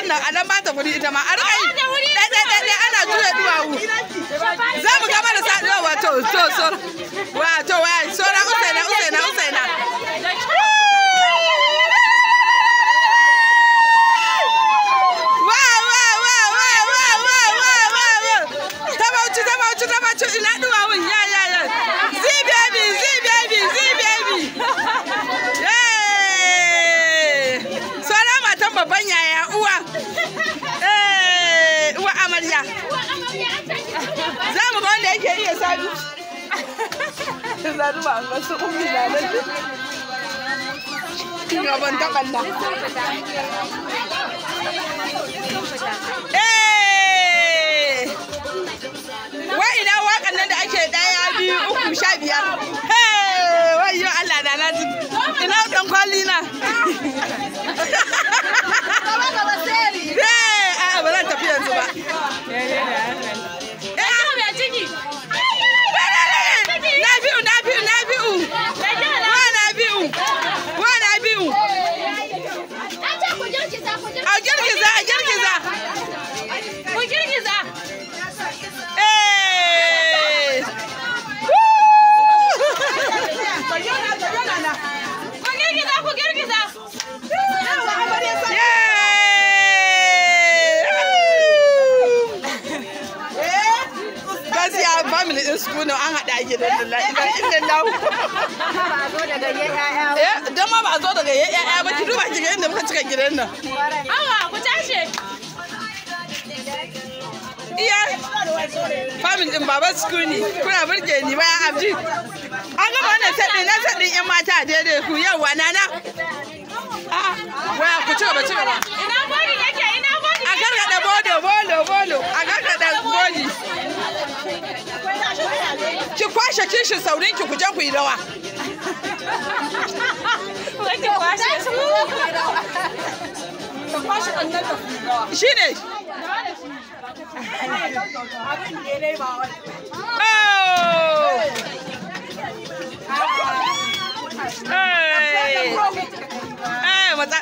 wannan a nan ba ta kuɗi ita ma a rikai ɗaya ana juya duwawu za mu gama da saɗuwa wato sora usaina ta bauchi ina duwawun ya Z-baby sora matan babban yaya uwa amarya za mu ga wanda yake iya sabi zaru ba an ga su ummi da nake kin ban ta kalla wai ina wakan nan da ake 1 2 3 15 wayyo Allah da na ina dan kwali na ba zan tafi yanzu ba family din su ne an hada gidan lillahi inda lahu ba a zo daga yaya dan ma ba a zo daga yaya ba ki duba ki ga inda muka cika gidan nan awa ku tashi iya family din baba su ne kuna burge ni bayan abji an gaba wannan sadin yan mata daidai ku yawa nana waya ku ci gaba ina bodi yake a gargada bolo a gargada bodi ki kwashe kishin saurin ki kuje ku yi rawa ki kwashe shine mata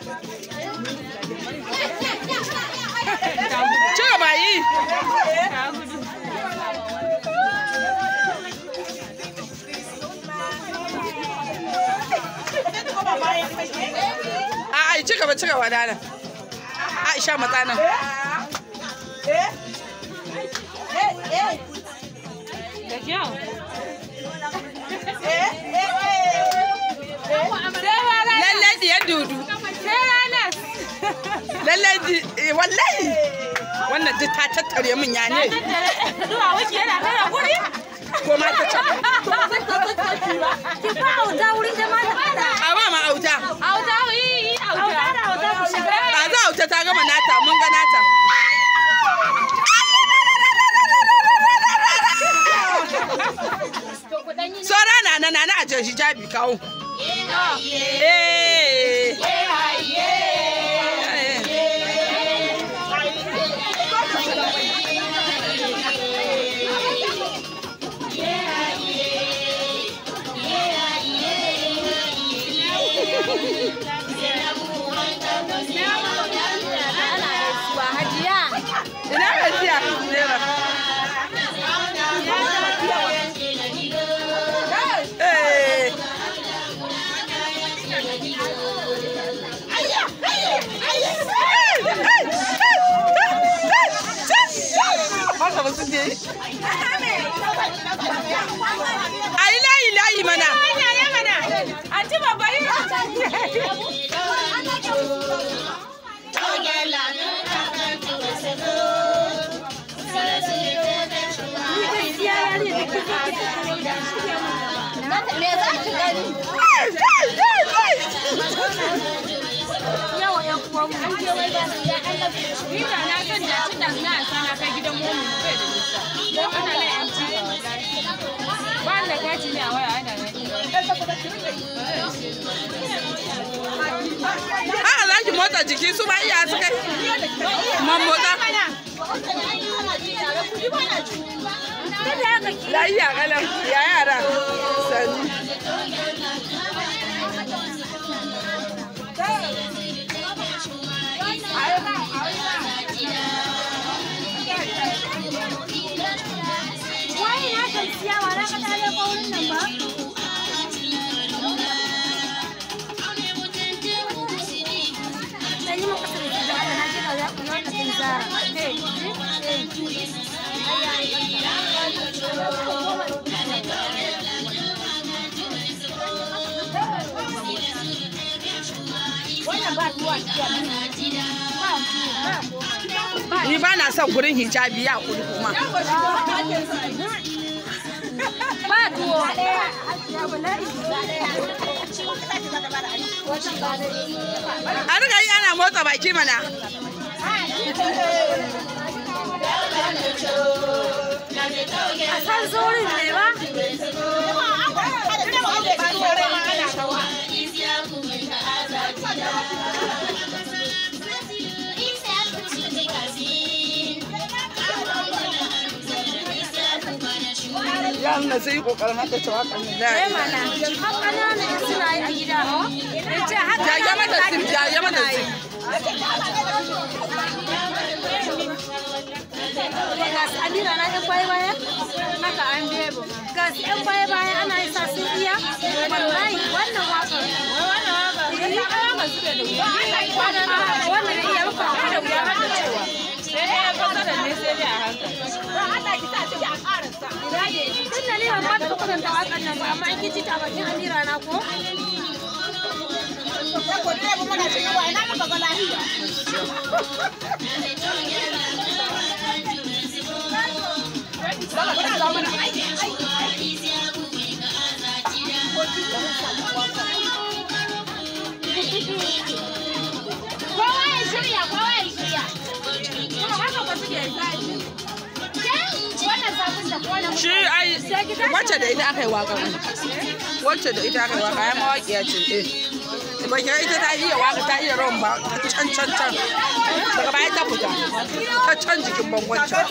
ci gaba yi ci gaba dana Aisha matsa nan da kyau lallai diyar dudu lallai wallahi wannan duk ta tattare min ya ne zuwa wuce yana tara guri ko ma ta ce ki fa auta wurin jama'a a ba ma auta ba za auta ta gama nata mun ga nata sora na a jan hijabi kawo ai layi mana a ci babba yi Zaki motsa jiki su ma iya su kai motsa lafiya kalam ya yara sani Ni ba na son gurin hijabi ya kuri kuma. Ba tuwo. A riga yi ana motsa baki mana. A san zurin ne ba? Yaran da sai kokarin hada ta wakan da. Eh mana, har kanana suna yi a gida ho. Yace haka. Ya mata sim, ya mata sim. Gas Amira na ɗan baya haka an bebo. Gas ɗan baya ana isa sun iya. Wallahi wannan waka. Wannan waka. Ni waka suke da wuya. Wannan iya rufa da wuya haka cewa. Sai dai fasara ne sai dai a hankali. Allah ki sa ciki a karasa. Tun da ni ban ba ta kwatanta wakan nan ba amma in kici ta bakin Amira na ko. Ko dai ba mana cikin wai na ka ga lafiya. Shi ai wacce da ita aka yi waka wacce da ita aka yi waka ya mawaƙiya ce ba ke ita ta iya waka ta iya rawan ba can daga baya ta fita ta can jikin bangon can